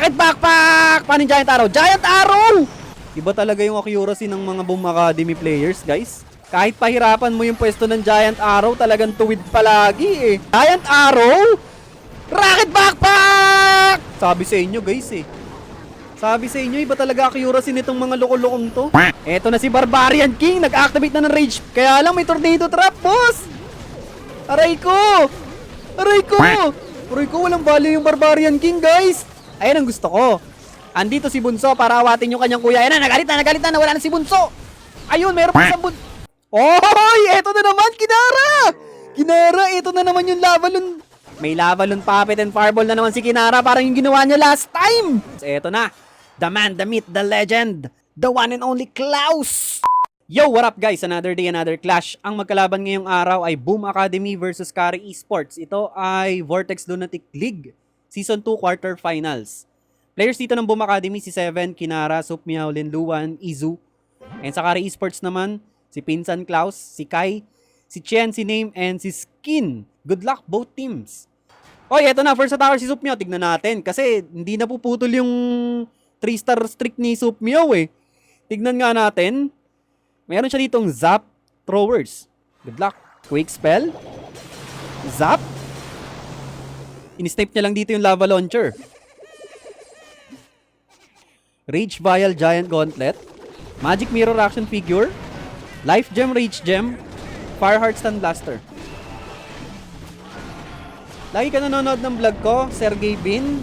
Rocket Backpack! Paano yung Giant Arrow? Giant Arrow! Iba talaga yung accuracy ng mga Boom Academy players, guys. Kahit pahirapan mo yung pwesto ng Giant Arrow, talagang tuwid palagi eh. Giant Arrow? Rocket Backpack! Sabi sa inyo, guys eh. Sabi sa inyo, iba talaga accuracy nitong mga loko-lokong to. Eto na si Barbarian King, nag-activate na ng Rage. Kaya lang may Tornado Trap, boss! Aray ko! Aray ko! Aray ko, walang value yung Barbarian King, guys! Ayan ang gusto ko. Andito si Bunso para awatin yung kanyang kuya. Ayan na, nagalit na, wala na si Bunso. Ayun, meron pa isang Bunso. Oy, eto na naman, Kinara! Kinara, eto na naman yung Lavalon. May Lavalon Puppet and Fireball na naman si Kinara, parang yung ginawa niya last time. Eto na, the man, the myth, the legend, the one and only Klaus. Yo, what up guys? Another day, another clash. Ang magkalaban ngayong araw ay Boom Academy versus Kari Esports. Ito ay Vortex Lunatic League Season 2 Quarterfinals. Players dito ng Boom Academy, si Seven, Kinara, Supmiao, Linluan, Izu. And sa Kari Esports naman, si Pinsan Klaus, si Kai, si Chen, si Name, and si Skin. Good luck both teams. Oy, eto na, first attacker si Supmiao. Tignan natin kasi hindi na puputol yung 3-star streak ni Supmiao eh. Tignan nga natin. Meron siya ditong Zap Throwers. Good luck. Quick spell. Zap. In-snipe niya lang dito yung Lava Launcher. Rage Vial Giant Gauntlet. Magic Mirror Action Figure. Life Gem Rage Gem. Fireheart Stun Blaster. Lagi ka nanonood ng vlog ko, Sergey Bin.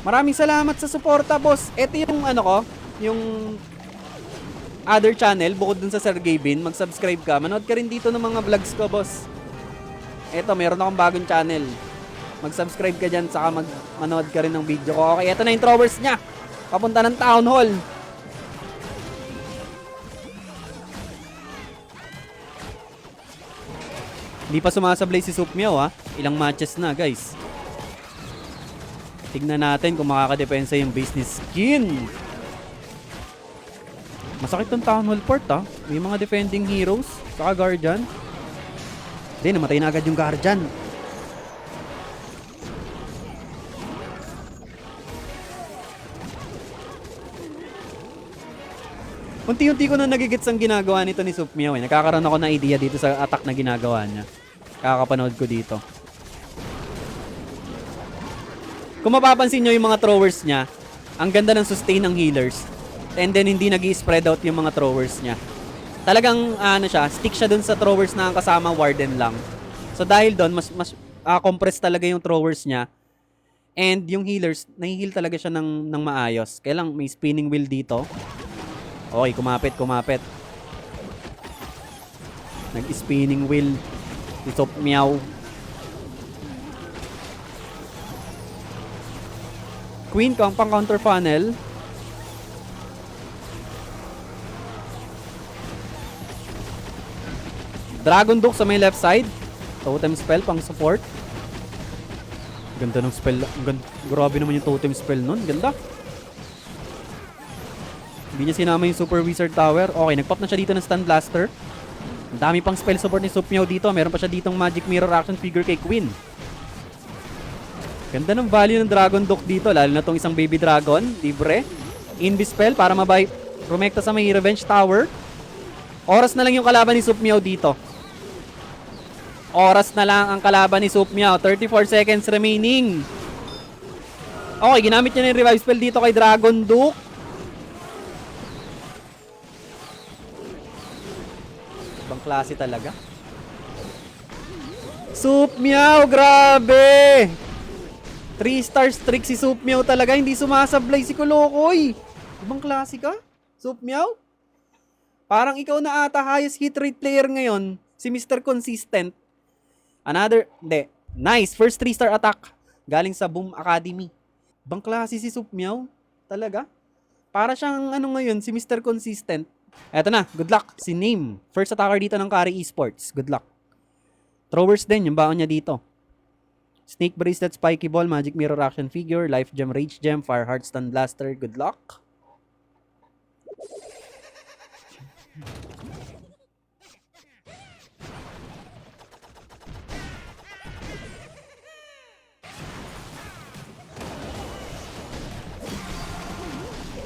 Maraming salamat sa suporta, boss. Ito yung ano ko, yung other channel, bukod dun sa Sergey Bin. Mag-subscribe ka. Manood ka rin dito ng mga vlogs ko, boss. Ito, meron akong bagong channel. Mag-subscribe ka dyan, saka manood ka rin ng video ko. Okay, ito na yung throwers niya. Papunta ng Town Hall. Hindi pa sumasablay si Supmiao ha. Ilang matches na guys. Tignan natin kung makakadepensa yung business skin. Masakit tong Town Hall Port ha. May mga defending heroes. Saka Guardian. Hindi, namatay na agad yung Guardian. Unti-unti ko na nagigits ang ginagawa nito ni Supmiao eh. Nakakaroon ako ng idea dito sa attack na ginagawa niya. Kakapanood ko dito. Kung mapapansin nyo yung mga throwers niya, ang ganda ng sustain ng healers. And then hindi nag-i-spread out yung mga throwers niya. Talagang ano siya, stick siya dun sa throwers na kasama Warden lang. So dahil doon, mas compress talaga yung throwers niya. And yung healers, nahi-heal talaga siya ng maayos. Kaya lang may spinning wheel dito. Okay, kumapit. Nag-spinning wheel. Supmiao. Queen pang counter funnel. Dragon Duke sa may left side. Totem spell pang support. Ganda ng spell. Grabe naman yung totem spell nun. Ganda. Hindi niya sinama yung Super Wizard Tower. Okay, nagpop na siya dito ng Stun Blaster. Ang dami pang spell support ni Supmiao dito. Meron pa siya ditong Magic Mirror Action Figure kay Queen. Ganda ng value ng Dragon Duke dito. Lalo na tong isang Baby Dragon. Libre. Invis spell para mabay. Rumekta sa may Revenge Tower. Oras na lang yung kalaban ni Supmiao dito. Oras na lang ang kalaban ni Supmiao. 34 seconds remaining. Okay, ginamit niya na yung revive spell dito kay Dragon Duke. Ibang klase talaga. Supmiao, grabe! 3-star streak si Supmiao talaga. Hindi sumasablay si Kolokoy. Ibang klase ka? Supmiao? Parang ikaw na ata highest hit rate player ngayon. Si Mr. Consistent. Nice. First 3-star attack. Galing sa Boom Academy. Ibang klase si Supmiao. Talaga? Para siyang ano ngayon, si Mr. Consistent. Eto na, good luck. Si Name. First attacker dito ng Kari Esports. Good luck. Throwers din, yung baon niya dito. Snake Bracelet, Spiky Ball, Magic Mirror Action Figure, Life Gem, Rage Gem, Fireheart Stun Blaster. Good luck.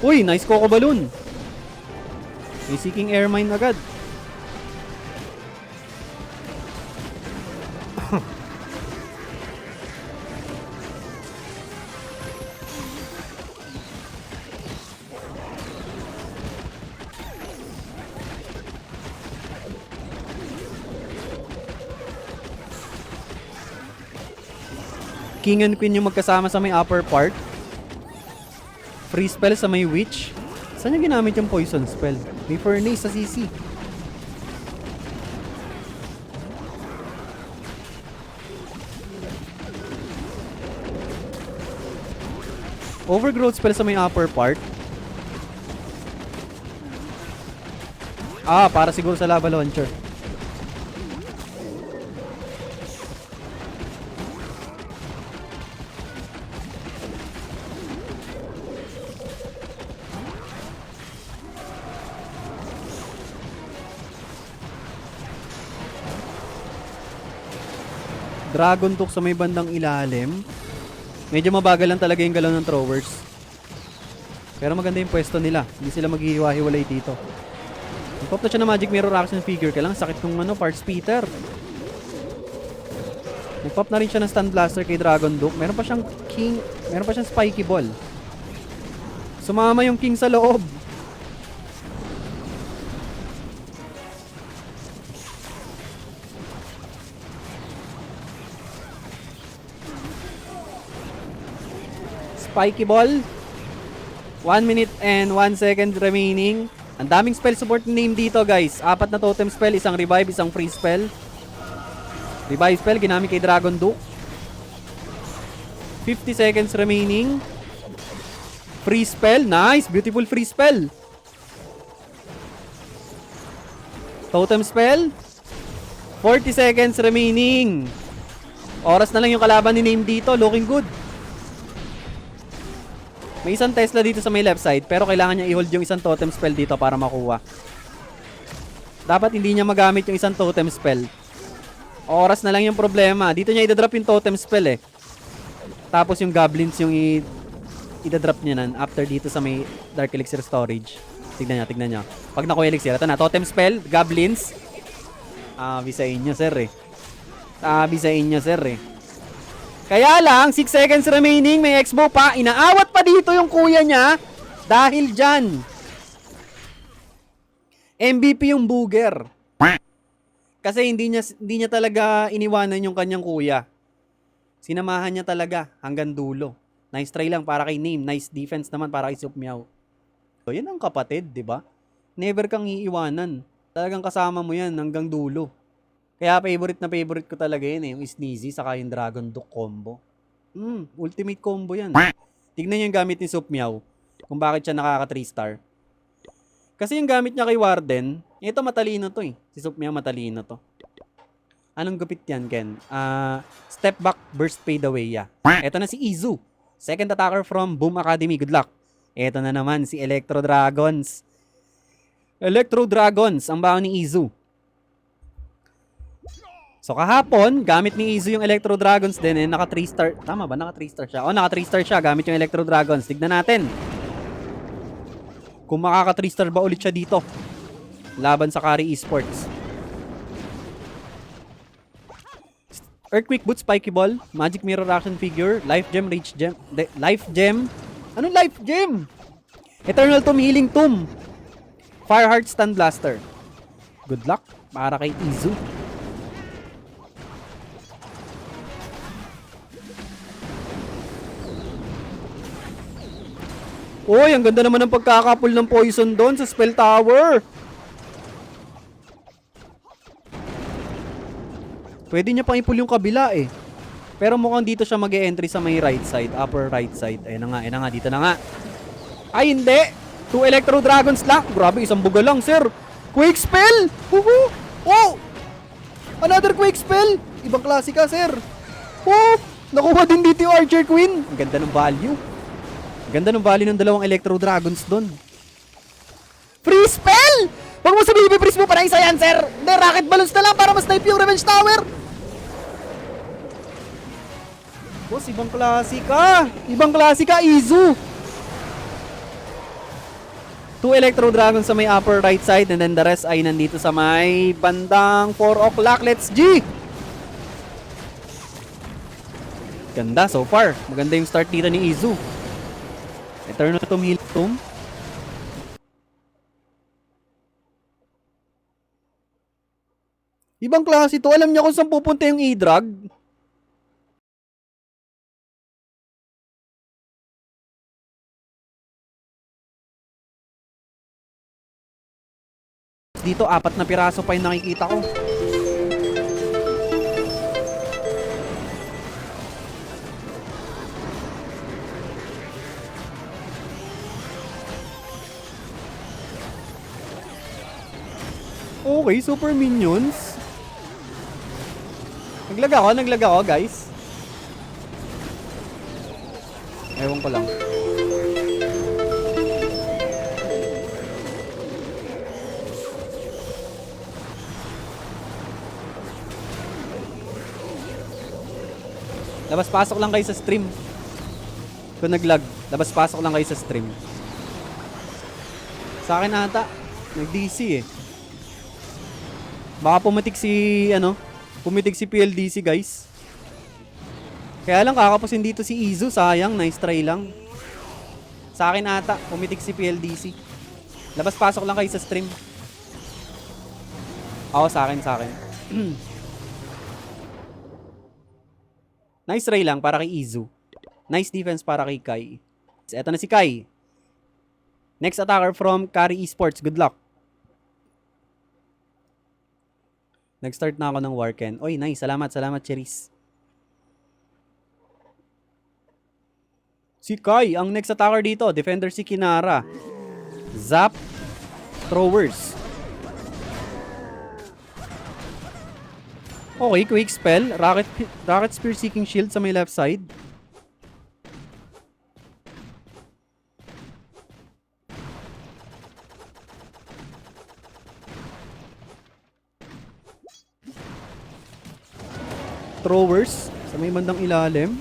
Uy, nice Coco Balloon. May Seeking Air Mine agad. King and Queen yung magkasama sa may upper part. Free spell sa may Witch. Saan niya ginamit yung poison spell? May Furnace sa CC. Overgrowth spell sa may upper part. Para siguro sa lava launcher. Dragon Duke sa may bandang ilalim. Medyo mabagal lang talaga yung galaw ng throwers. Pero maganda yung pwesto nila. Hindi sila maghihiwa-hiwalay dito. Pop na siya na Magic Mirror action figure. Kailangan sakit nung Parts Peter. Nag-pop na rin siya ng Stun Blaster kay Dragon Duke. Meron pa siyang King. Meron pa siyang Spiky Ball. Sumama yung King sa loob. Spiky Ball. 1 minute and 1 second remaining. Ang daming spell support name dito, guys. 4 na totem spell, isang revive, isang free spell. Revive spell ginamit kay Dragon Duke. 50 seconds remaining. Free spell, nice, beautiful free spell. Totem spell. 40 seconds remaining. Oras na lang yung kalaban ni Name dito, looking good. May isang Tesla dito sa may left side, pero kailangan niya i-hold yung isang totem spell dito para makuha. Dapat hindi niya magamit yung isang totem spell. Oras na lang yung problema. Dito niya i-drop yung totem spell eh. Tapos yung goblins yung i-drop niya nan after dito sa may Dark Elixir storage. Tignan niya. Pag nakuha elixir, ito na, totem spell, goblins. Sabi sa inyo, sir eh. Kaya lang, 6 seconds remaining, may X-bow pa. Inaawat pa dito yung kuya niya. Dahil dyan. MVP yung Booger. Kasi hindi niya talaga iniwanan yung kanyang kuya. Sinamahan niya talaga hanggang dulo. Nice try lang para kay Name. Nice defense naman para kay Sup Meow. So, yan ang kapatid, di ba? Never kang iiwanan. Talagang kasama mo yan hanggang dulo. Kaya favorite ko talaga yun eh. Yung Sneezy saka yung Dragon Duke combo. Ultimate combo yan. Tignan niyo yung gamit ni Sup Meow. Kung bakit siya nakaka 3 star. Kasi yung gamit niya kay Warden, ito matalino to eh. Si Sup Meow matalino to. Anong gupit yan, Ken? Step back, burst fade away ya. Ito na si Izu. Second attacker from Boom Academy. Good luck. Ito na naman si Electro Dragons. Electro Dragons, ang baon ni Izu. So kahapon, gamit ni Izu yung Electro Dragons din eh, naka 3 star. Tama ba? Naka 3 star siya. Naka 3 star siya gamit yung Electro Dragons. Tignan natin. Kung makaka 3 star ba ulit siya dito. Laban sa Kari Esports. Earthquake Boot, Spiky Ball, Magic Mirror Action Figure, Life Gem, Rage Gem, Life Gem. Anong Life Gem? Eternal Tomb, Healing Tomb. Fireheart, Stun Blaster. Good luck para kay Izu. Uy, ang ganda naman ng pagkakapul ng poison doon sa spell tower. Pwede niya pang ipul yung kabila eh. Pero mukhang dito siya mag-e-entry sa may right side, upper right side. Ayun na nga, dito na nga. Ay, hindi! 2 Electro Dragons lang. Grabe, isang buga lang, sir. Quake spell! Oh! Another Quake spell! Ibang klase ka, sir. Oh! Nakuha din dito yung Archer Queen. Ang ganda ng value. Ganda ng value ng dalawang Electro Dragons doon. Free spell! Huwag mo sabihin, i-freeze mo pa na isa yan, sir! Hindi, rocket balloons na lang para mas-snipe yung Revenge Tower! Boss, ibang klase ka! Ibang klase ka, Izu! 2 Electro Dragons sa may upper right side and then the rest ay nandito sa may bandang 4 o'clock. Let's G! Ganda so far. Maganda yung start dito ni Izu. Eternatum Healtum. Ibang klase to. Alam niya kung saan pupunta yung E-Drag. Dito, 4 na piraso pa yung nakikita ko. Okay, super minions. Naglag ako, guys. Ewan ko lang. Labas-pasok lang kayo sa stream. Kung naglag, labas-pasok lang kayo sa stream. Sa akin ata, nag-DC eh. Baka pumitik si PLDC guys. Kaya lang kakapusin dito si Izu, sayang, nice try lang. Sa akin ata, pumitik si PLDC. Labas-pasok lang kayo sa stream. Ako, sa akin. Nice try lang para kay Izu. Nice defense para kay Kai. Eto na si Kai. Next attacker from Kari Esports. Good luck. Nag-start na ako ng Warken. Oy, nice. Salamat, Cheris. Si Kai, ang next attacker dito. Defender si Kinara. Zap. Throwers. Okay, quick spell. Rocket Spear Seeking Shield sa may left side. Throwers sa may bandang ilalim.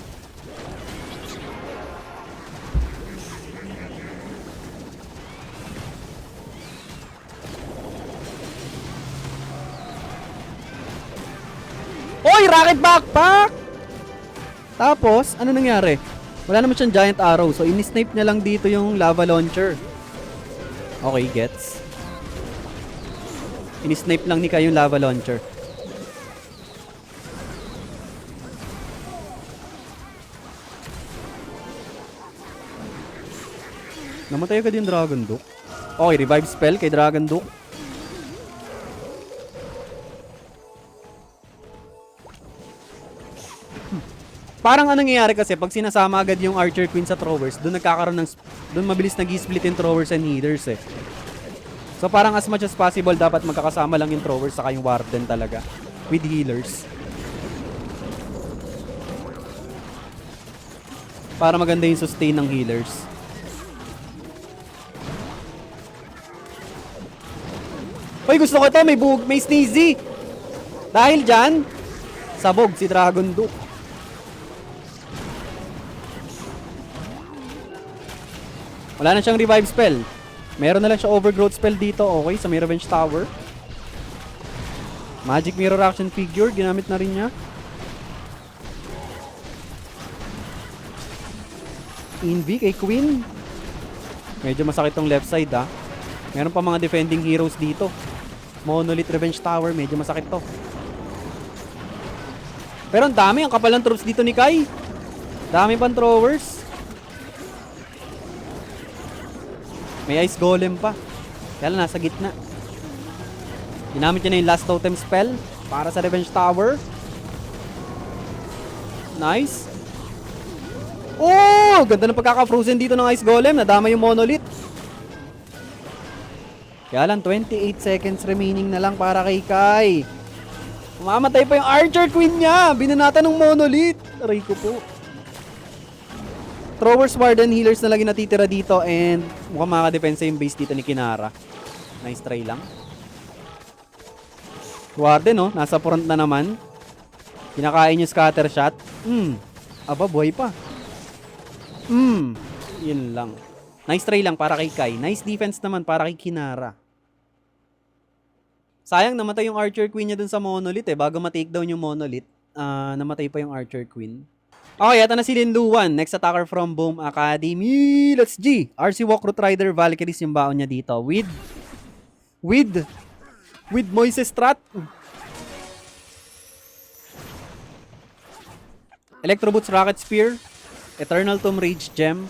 Oy, rocket backpack! Tapos, ano nangyari? Wala naman siyang giant arrow. So, in-snipe niya lang dito yung lava launcher. Okay, gets. In-snipe lang ni Kai yung lava launcher. Namatay agad yung Dragon Duke. Okay, revive spell kay Dragon Duke. Parang anong nangyayari kasi pag sinasama agad yung Archer Queen sa throwers, doon nagkakaroon ng doon mabilis nag-split yung throwers and healers eh. So parang as much as possible dapat magkakasama lang yung throwers saka yung Warden talaga with healers. Para maganda yung sustain ng healers. Hoy, gusto ko ito, may sneezy. Dahil dyan, sabog si Dragon Duke. Wala na siyang revive spell. Meron na lang siya overgrowth spell dito. Okay, sa may Revenge Tower. Magic Mirror Action Figure, ginamit na rin niya. Invi kay Queen. Medyo masakit tong left side ha. Meron pa mga defending heroes dito. Monolith Revenge Tower, medyo masakit to. Pero ang dami, ang kapal ng troops dito ni Kai. Dami pang throwers. May Ice Golem pa. Kaya lang nasa gitna. Ginamit niya na yung last totem spell para sa Revenge Tower. Nice. Oh! Ganda ng pagkaka-frozen dito ng Ice Golem. Nadama yung Monolith. Kaya lang, 28 seconds remaining na lang para kay Kai. Umamatay pa yung Archer Queen niya. Binanata ng Monolith. Aray ko po. Throwers, Warden, Healers na lagi natitira dito and mukhang makaka-depensa yung base dito ni Kinara. Nice try lang. Warden, oh. Nasa front na naman. Kinakain yung scatter shot. Aba, buhay pa. Yun lang. Nice try lang para kay Kai. Nice defense naman para kay Kinara. Sayang namatay yung Archer Queen niya dun sa Monolith eh. Bago ma-takedown yung Monolith, namatay pa yung Archer Queen. Okay, ito na si Linluan. Next attacker from Boom Academy. Let's G. RC Walk Root Rider Valkyries yung baon niya dito. With Moises Strat. Electro Boots Rocket Spear. Eternal Tomb Rage Gem.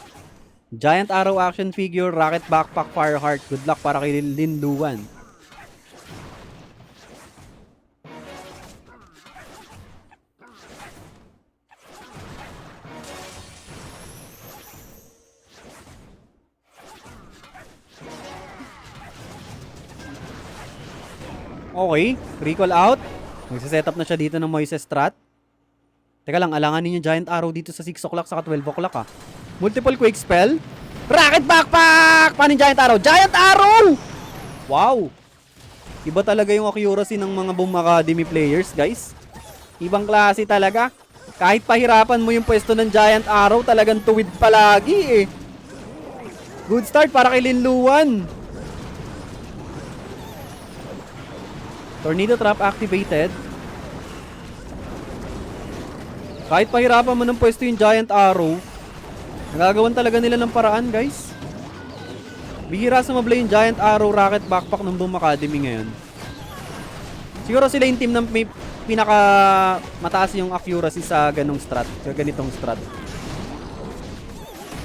Giant Arrow Action Figure. Rocket Backpack Fireheart. Good luck para kay Linluan. Okay, recall out. Magsiset-up na siya dito ng Moises Strat. Teka lang, alanganin yung Giant Arrow dito sa 6 o'clock saka 12 o'clock ah. Multiple Quick Spell. Rocket Backpack! Paano yung Giant Arrow? Giant Arrow! Wow! Iba talaga yung accuracy ng mga Boom Academy players, guys. Ibang klase talaga. Kahit pahirapan mo yung pwesto ng Giant Arrow, talagang tuwid palagi eh. Good start para kay Linluan. Tornado Trap activated. Kahit pahirapan mo ng pwesto yung Giant Arrow, nagagawan talaga nila ng paraan, guys. Bihira sa mablay yung Giant Arrow Rocket Backpack ng Boom Academy ngayon. Siguro sila yung team na may pinaka mataas yung accuracy sa ganong strat, sa ganitong strat.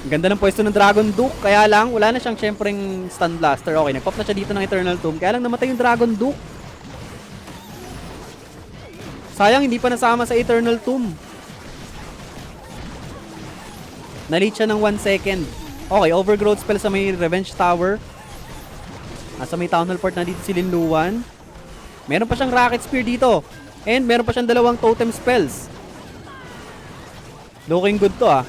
Ganda ng pwesto ng Dragon Duke, kaya lang wala na siyang syempreng Stun Blaster. Okay, nag-pop na siya dito ng Eternal Tomb, kaya lang namatay yung Dragon Duke. Sayang, hindi pa nasama sa Eternal Tomb. Na-late siya ng 1 second. Okay, Overgrowth spell sa may Revenge Tower. Sa may Town Hall Port na dito si Linluan. Meron pa siyang Rocket Spear dito. And meron pa siyang dalawang Totem Spells. Looking good to ah.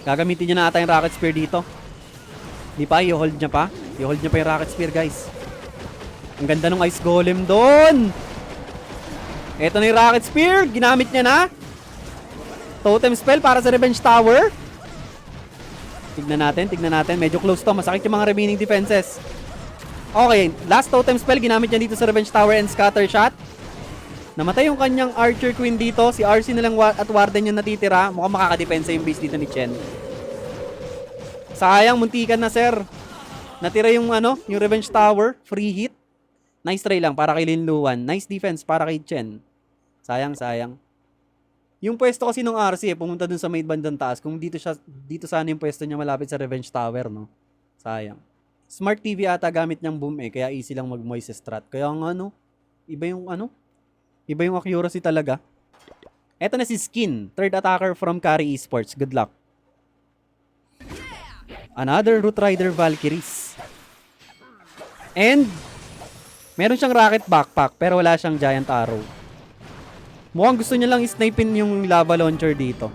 Gagamitin niya na ata yung Rocket Spear dito. Di pa, i-hold niya pa. I-hold niya pa yung Rocket Spear, guys. Ang ganda ng Ice Golem doon. Eto na yung Rocket Spear. Ginamit niya na. Totem Spell para sa Revenge Tower. Tignan natin. Medyo close to. Masakit yung mga remaining defenses. Okay, last Totem Spell. Ginamit niya dito sa Revenge Tower and Scatter Shot. Namatay yung kanyang Archer Queen dito. Si RC na lang at Warden yung natitira. Mukhang makakadepensa yung base dito ni Chen. Sayang, muntikan na sir. Natira yung yung Revenge Tower. Free hit. Nice try lang para kay Linluan. Nice defense para kay Chen. Sayang. Yung pwesto kasi ng RC pumunta dun sa may bandang taas. Kung dito sana yung pwesto niya malapit sa Revenge Tower, no? Sayang. Smart TV ata gamit niyang Boom kaya easy lang mag-Moises Strat. Kaya iba yung accuracy talaga. Eto na si Skin, third attacker from Kari Esports. Good luck. Another Root Rider Valkyries. And meron siyang Rocket Backpack pero wala siyang Giant Arrow. Mukhang gusto niya lang isnipin yung lava launcher dito.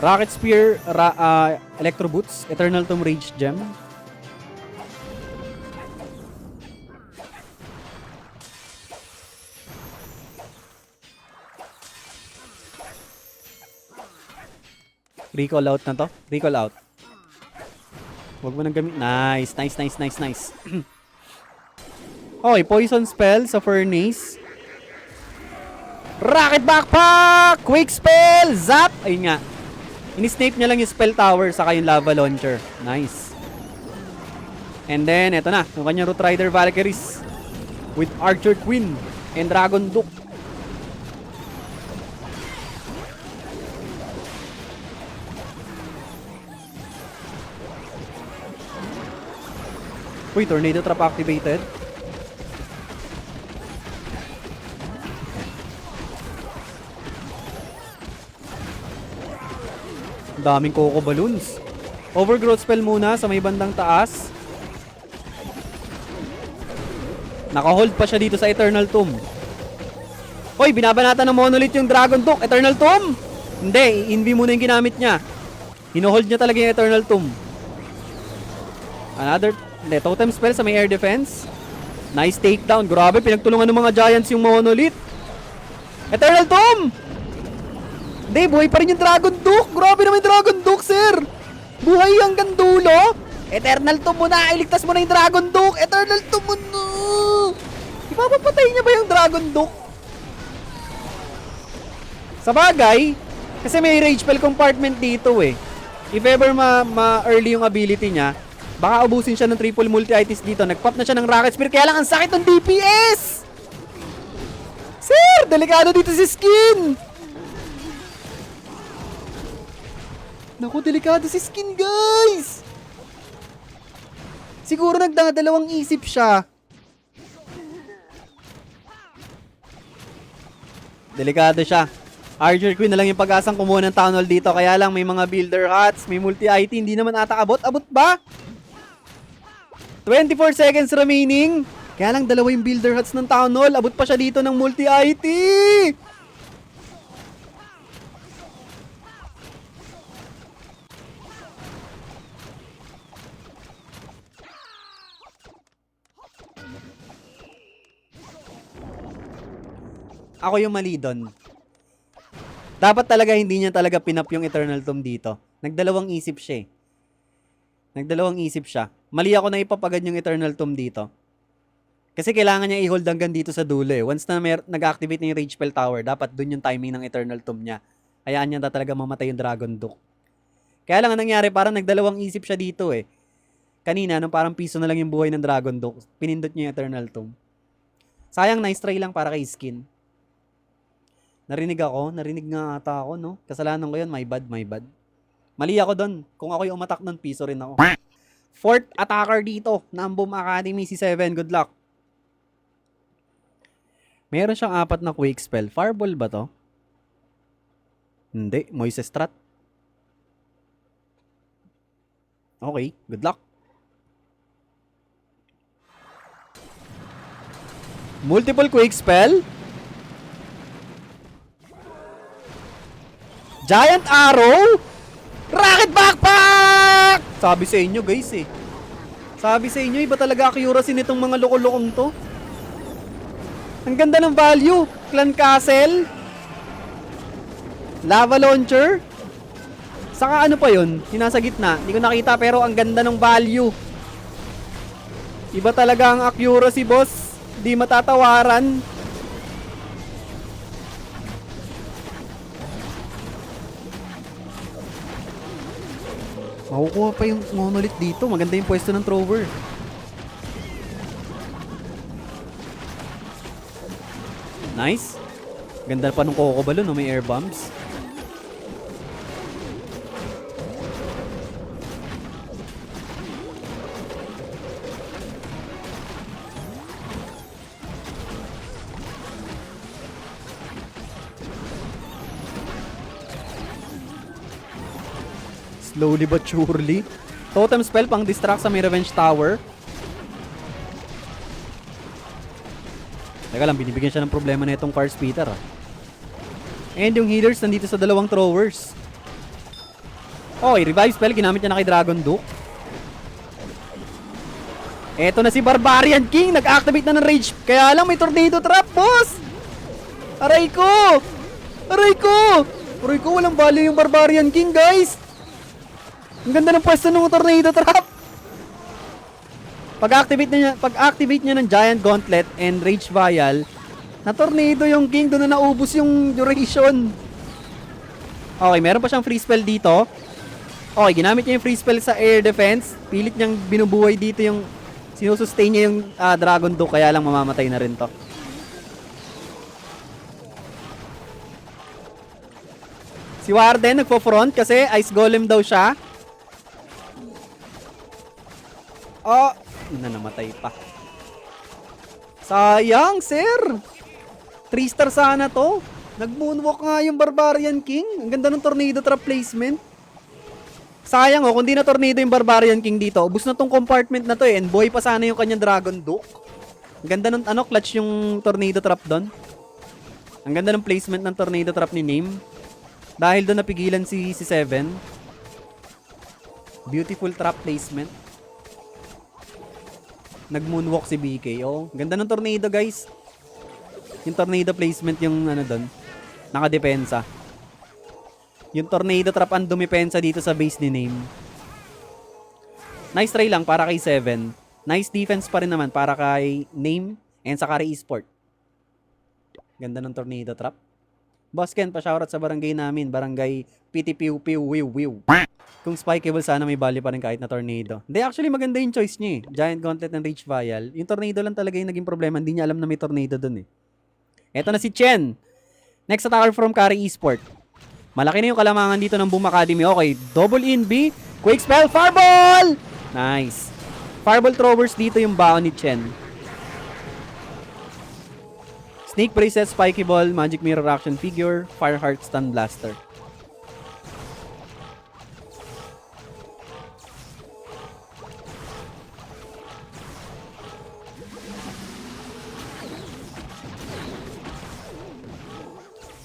Rocket Spear, Electro Boots, Eternal Tomb Rage Gem. Recall out na to. Recall out. Huwag mo nang gamit. Nice. Okay, Poison Spell sa Furnace. Rocket Backpack! Quick Spell! Zap! Ayun nga. Ini-snape niya lang yung Spell Tower saka yung Lava Launcher. Nice. And then, eto na. Yung kanyang Root Rider Valkyries. With Archer Queen and Dragon Duke. Uy, Tornado Trap activated. Daming Coco Balloons. Overgrowth spell muna sa may bandang taas. Naka-hold pa siya dito sa Eternal Tomb. Hoy, binabanata ng Monolith yung Dragon Duke. Eternal Tomb? Hindi, i-invi muna yung ginamit niya. Hino-hold niya talaga yung Eternal Tomb. Another Totem Spell sa may air defense. Nice takedown. Grabe, pinagtulungan ng mga Giants yung Monolith. Eternal Tomb! Hindi, buhay pa rin yung Dragon Duke. Grabe naman yung Dragon Duke, sir. Buhay hanggang dulo. Eternal Tomb mo na. Iligtas mo na yung Dragon Duke. Eternal Tomb mo na. Ipapapatay niya ba yung Dragon Duke? Sa bagay, kasi may Rage Spell compartment dito eh. If ever ma-early yung ability niya, baka ubusin siya ng triple multi-itis dito. Nag-pop na siya ng Rocket Spear, kaya lang ang sakit ng DPS! Sir, delikado dito si Skin! Naku, delikado si Skin, guys! Siguro nagdadalawang isip siya. Delikado siya. Archer Queen na lang yung pag-asang kumuha ng Town Hall dito. Kaya lang may mga builder huts, may multi-IT. Hindi naman ata abot. Abot ba? 24 seconds remaining. Kaya lang dalawa yung builder huts ng Town Hall. Abot pa siya dito ng multi-IT. Ako yung mali doon. Dapat talaga hindi niya talaga pinap yung Eternal Tomb dito. Nagdalawang isip siya eh. Nagdalawang isip siya. Mali ako na ipapagad yung Eternal Tomb dito. Kasi kailangan niya i-hold hanggang dito sa dulo eh. Once na nag-activate na yung Rage Spell Tower, dapat dun yung timing ng Eternal Tomb niya. Hayaan niya talaga mamatay yung Dragon Duke. Kaya lang ang nangyari, parang nagdalawang isip siya dito eh. Kanina, nung parang piso na lang yung buhay ng Dragon Duke, pinindot niya yung Eternal Tomb. Sayang, nice try lang para kay Skin. Narinig nga ata ako, no? Kasalanan ko yun, my bad. Mali ako doon. Kung ako yung umatak nun, piso rin ako. Fourth attacker dito, ng Boom Academy, si Seven. Good luck. Meron siyang 4 na quick spell. Fireball ba to? Hindi, Moises Strat. Okay, good luck. Multiple quick spell. Giant Arrow? Rocket Backpack! Sabi sa inyo guys eh. Sabi sa inyo, iba talaga accuracy nitong mga loko-lokong to. Ang ganda ng value. Clan Castle. Lava Launcher. Saka ano pa yun? Yung nasa gitna. Hindi ko nakita pero ang ganda ng value. Iba talaga ang accuracy, boss. Di matatawaran. Makukuha pa yung monolith dito. Maganda yung pwesto ng thrower. Nice. Ganda pa nung Coco Balloon, no? May air bombs. Slowly but surely. Totem spell pang distract sa may Revenge Tower. Teka lang, binibigyan siya ng problema na itong Car Speeder. And yung healers nandito sa dalawang throwers. Okay, revive spell. Ginamit niya na kay Dragon Duke. Eto na si Barbarian King. Nag-activate na ng Rage. Kaya lang may Tornado Trap, boss! Aray ko! Aray ko! Aray ko, walang value yung Barbarian King, guys! Ang ganda ng pwesto ng Tornado Trap. Pag-activate niya ng Giant Gauntlet and Rage Vial, na tornado yung King, doon na naubos yung duration. Okay, meron pa siyang free spell dito. Okay, ginamit niya yung free spell sa air defense. Pilit niyang binubuhay dito yung sinusustain niya yung Dragon Duke, kaya lang mamamatay na rin to. Si Warden nagpo-front kasi Ice Golem daw siya. Oh, namatay pa. Sayang, sir. 3-star sana to. Nag-moonwalk nga yung Barbarian King. Ang ganda ng Tornado Trap placement. Sayang oh, kung di na Tornado yung Barbarian King dito. Ubus na tong compartment na to eh. And buhay pa sana yung kanyang Dragon Duke. Ang ganda ng clutch yung Tornado Trap doon. Ang ganda ng placement ng Tornado Trap ni Name. Dahil doon napigilan si Seven. Beautiful trap placement. Nag-moonwalk si BK. Oh, ganda ng tornado, guys. Yung tornado placement yung ano doon. Nakadepensa. Yung Tornado Trap ang dumipensa dito sa base ni Name. Nice try lang para kay Seven. Nice defense pa rin naman para kay Name and sa Kari Esport. Ganda ng Tornado Trap. Boss Ken, pa-shoutout sa barangay namin. Barangay Pitipiu-Piu-Wiu-Wiu. Kung spikeable, sana may value pa rin kahit na Tornado. Hindi, actually maganda yung choice niya eh. Giant Gauntlet and Rage Vial. Yung Tornado lang talaga yung naging problema. Hindi niya alam na may Tornado dun eh. Eto na si Chen. Next attacker from Kari Esport. Malaki na yung kalamangan dito ng Boom Academy. Okay, double in B. Quick spell, Fireball! Nice. Fireball throwers dito yung baon ni Chen. Snake Bracelet, Spiky Ball, Magic Mirror Action Figure, Fireheart, Stun Blaster.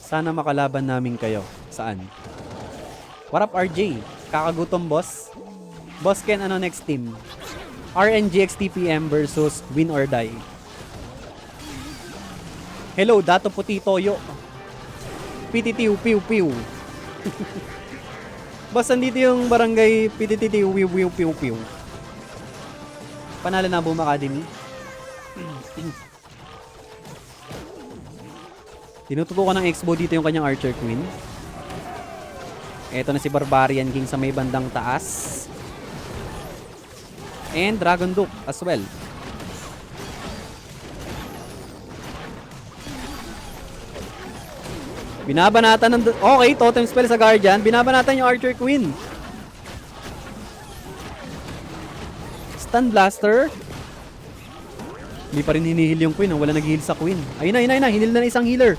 Sana makalaban namin kayo. Saan? What up, RJ? Kakagutom, boss? Boss Ken, ano next team? RNGX TPM versus Win or Die. Hello, Dato Puti Toyo. PTTU, piu, piu. Boss, andito yung barangay PTTU, piu, piu, piu, piu. Panalo na Boom Academy. Tinututukan ng Expo dito yung kanyang Archer Queen. Eto na si Barbarian King sa may bandang taas. And Dragon Duke as well. Binabanatan ng... Okay, totem spell sa Guardian. Binabanatan yung Archer Queen. Stun Blaster. Hindi pa rin hinihil yung Queen. Wala nag-heal sa Queen. Ayun na, ayun na, ayun na. Hinil na isang healer.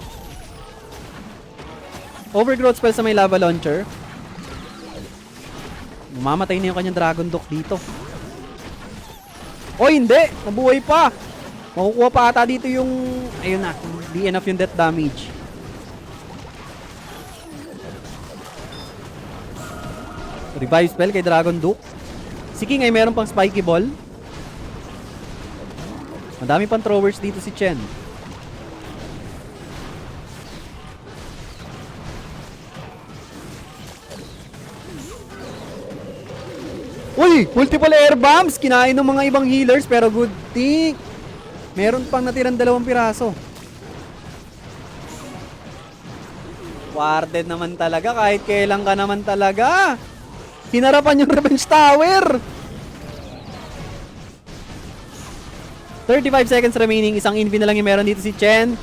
Overgrowth spell sa may Lava Launcher. Mamamatay na yung kanyang Dragon Duke dito. Oh, hindi! Nabuhay pa! Makukuha pa ata dito yung... Ayun na. Di enough yung death damage. Revive spell kay Dragon Duke. Si King ay meron pang Spiky Ball. Madami pang throwers dito si Chen. Uy! Multiple air bombs! Kinain ng mga ibang healers pero good thing. Meron pang natirang 2 piraso. Warded naman talaga kahit kailan ka naman talaga. Hinarapan yung Revenge Tower. 35 seconds remaining. Isang invi na lang yung meron dito si Chen.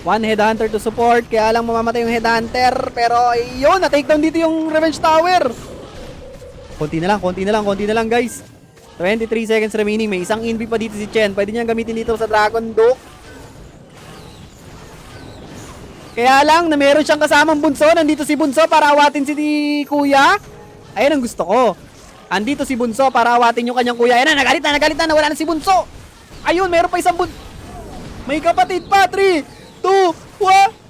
One Headhunter to support. Kaya lang mamamatay yung Headhunter. Pero yun, na-take down dito yung Revenge Tower. Konti na lang guys. 23 seconds remaining. May isang invi pa dito si Chen. Pwede niyang gamitin dito sa Dragon Duke. Kaya lang, na meron siyang kasamang bunso. Nandito si bunso para awatin si kuya. Ayun ang gusto ko. Andito si bunso para awatin yung kanyang kuya. Ayun na, nagalit na, nawala na si bunso. Ayun, meron pa isang bunso. May kapatid pa. 3, 2, 1.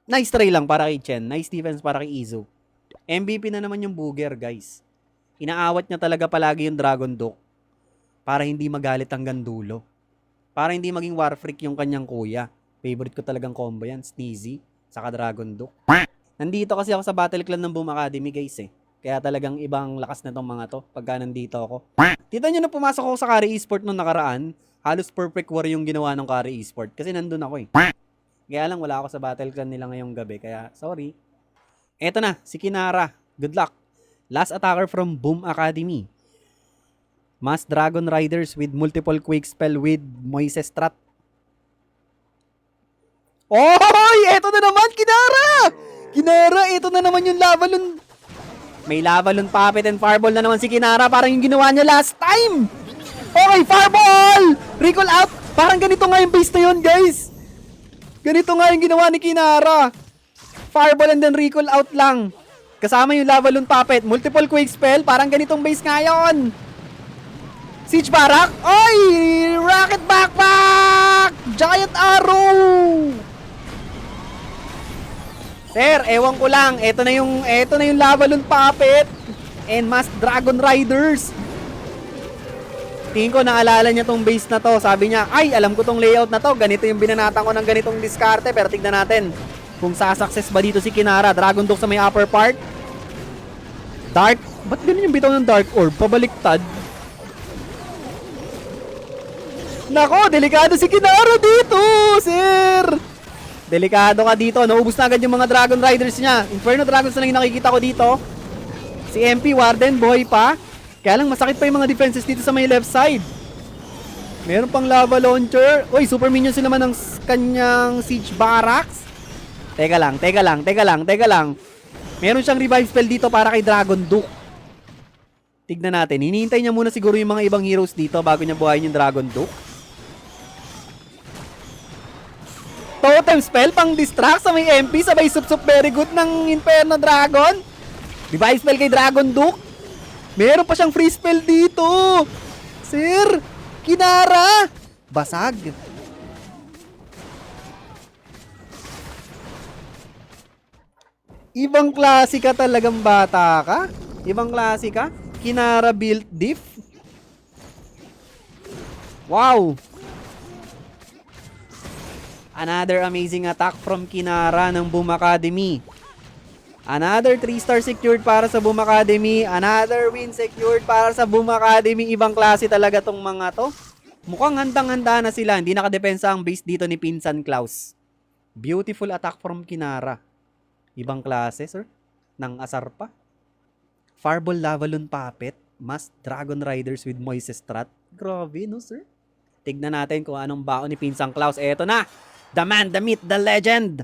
Nice try lang para kay Chen. Nice defense para kay Izu. MVP na naman yung Booger, guys. Inaawat niya talaga palagi yung Dragon Duke para hindi magalit hanggang dulo. Para hindi maging war freak yung kanyang kuya. Favorite ko talagang combo yan. Sneezy, saka Dragon Duke. Nandito kasi ako sa Battle Clan ng Boom Academy, guys eh. Kaya talagang ibang lakas na tong mga to pagka nandito ako. Kita nyo na pumasok ako sa Kari Esport nung nakaraan, halos perfect war yung ginawa ng Kari Esport. Kasi nandun ako eh. Kaya lang wala ako sa Battle Clan nila ngayong gabi, kaya sorry. Eto na, si Kinara. Good luck. Last attacker from Boom Academy. Mass Dragon Riders with multiple quick spell with Moises Strat. Oy! Eto na naman, Kinara! Kinara, ito na naman yung Lavalon. May Lavalon Puppet and Fireball na naman si Kinara. Parang yung ginawa niya last time. Okay, Fireball! Recall out. Parang ganito nga yung base na yun, guys. Ganito nga yung ginawa ni Kinara. Fireball and then recall out lang. Kasama yung Lavalon Puppet. Multiple quick spell. Parang ganitong base nga yun. Siege Barrack. Oy! Rocket Backpack! Giant Arrow! Sir, ewan ko lang. Ito na yung Lavalon Puppet and Mass Dragon Riders. Tingin ko naalala niya tong base na to. Sabi niya, ay, alam ko tong layout na to. Ganito yung binanatan ko ng ganitong diskarte. Pero tignan natin kung sasucess ba dito si Kinara. Dragon Duke sa may upper part. Dark. Ba't ganun yung bitaw ng Dark Orb? Pabaliktad. Nako, delikado si Kinara dito, sir. Delikado ka dito. Naubos na agad yung mga Dragon Riders niya. Inferno Dragons na lang yung nakikita ko dito. Si MP Warden, buhay pa. Kaya lang masakit pa yung mga defenses dito sa may left side. Meron pang lava launcher. Uy, super minions naman ng kanyang siege barracks. Teka lang. Meron siyang revive spell dito para kay Dragon Duke. Tignan natin. Hinihintay niya muna siguro yung mga ibang heroes dito bago niya buhayin yung Dragon Duke. Totem spell pang distract sa may MP. Sabay sup-sup very good ng Inferno Dragon. Revive spell kay Dragon Duke. Meron pa siyang free spell dito. Sir, Kinara. Basag. Ibang klase ka talagang bata ka. Ibang klase ka. Kinara built diff. Wow. Another amazing attack from Kinara ng Boom Academy. Another 3-star secured para sa Boom Academy. Another win secured para sa Boom Academy. Ibang klase talaga tong mga to. Mukhang handang-handa na sila. Hindi nakadepensa ang base dito ni Pinsan Klaus. Beautiful attack from Kinara. Ibang klase, sir. Nang asar pa. Fireball Lavalon Puppet. Mass Dragon Riders with Moises Strat. Grabe, no, sir? Tignan natin kung anong baon ni Pinsan Klaus. Eto na. The man, the myth, the legend.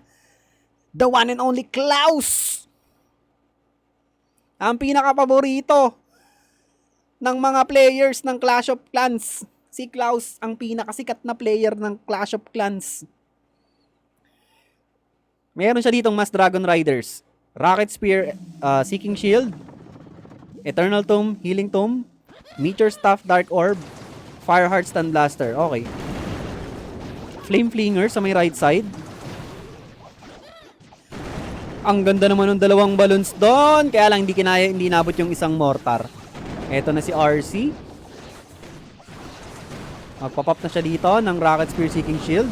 The one and only Klaus. Ang pinaka-paborito ng mga players ng Clash of Clans. Si Klaus ang pinakasikat na player ng Clash of Clans. Meron siya ditong Mass Dragon Riders. Rocket Spear, Seeking Shield, Eternal Tomb, Healing Tomb, Meteor Staff, Dark Orb, Fireheart, Stun Blaster. Okay. Flame Flinger sa may right side. Ang ganda naman ng dalawang balloons doon. Kaya lang hindi nabot yung isang mortar. Eto na si RC. Magpapop na siya dito ng Rocket Spear Seeking Shield.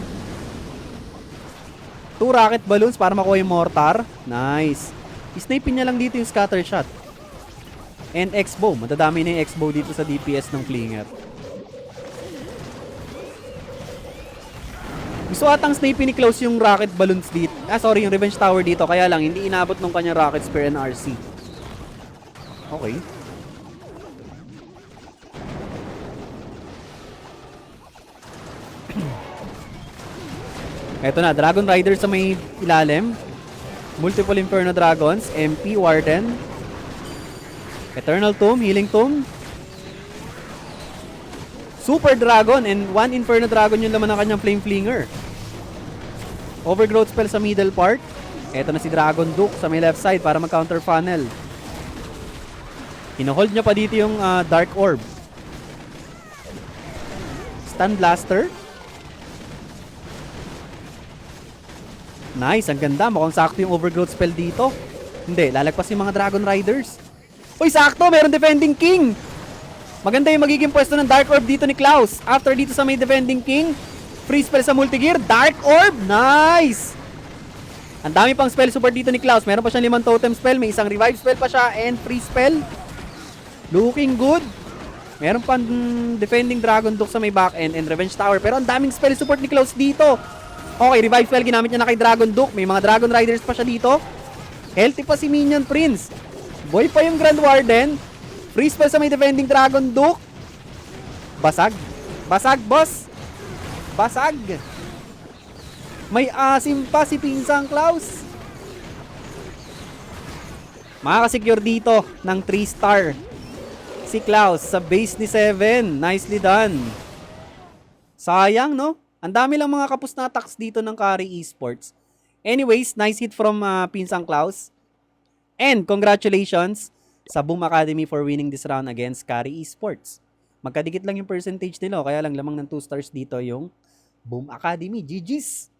2 rocket balloons para makuha yung mortar. Nice. Isnapin niya lang dito yung scatter shot. And X-bow. Madadami na yung X-bow dito sa DPS ng Flinger. Gusto atang snapin ni Klaus yung rocket balloons dito. Sorry, yung Revenge Tower dito. Kaya lang, hindi inabot nung kanyang Rocket Spear and RC. Okay. Eto na, Dragon Rider sa may ilalim. Multiple Inferno Dragons. MP, Warden. Eternal Tomb, Healing Tomb. Super Dragon and 1 Inferno Dragon yung laman ng kanyang Flame Flinger. Overgrowth spell sa middle part. Eto na si Dragon Duke sa may left side para mag-counter funnel. Hinohold niya pa dito yung Dark Orb. Stun Blaster. Nice, ang ganda. Mukhang sakto yung Overgrowth spell dito. Hindi, lalagpas yung mga Dragon Riders. Uy, sakto! Meron Defending King! Maganda yung magiging pwesto ng Dark Orb dito ni Klaus. After dito sa may Defending King, free spell sa multi-gear, Dark Orb, nice! Ang dami pang spell support dito ni Klaus. Meron pa siyang 5 totem spell, may isang revive spell pa siya, and free spell. Looking good. Meron pang Defending Dragon Duke sa may back end and Revenge Tower. Pero ang daming spell support ni Klaus dito. Okay, revive spell ginamit niya na kay Dragon Duke. May mga Dragon Riders pa siya dito. Healthy pa si Minion Prince. Boy pa yung Grand Warden. Free spell sa may Defending Dragon Duke. Basag. Basag, boss. Basag. May asim pa si Pinsang Klaus. Makakasecure dito ng 3-star si Klaus sa base ni 7. Nicely done. Sayang, no? Ang dami lang mga kapos na attacks dito ng Kari Esports. Anyways, nice hit from Pinsang Klaus. And congratulations sa Boom Academy for winning this round against Kari Esports. Magkadikit lang yung percentage nila, kaya lang lamang ng 2 stars dito yung Boom Academy. GG's!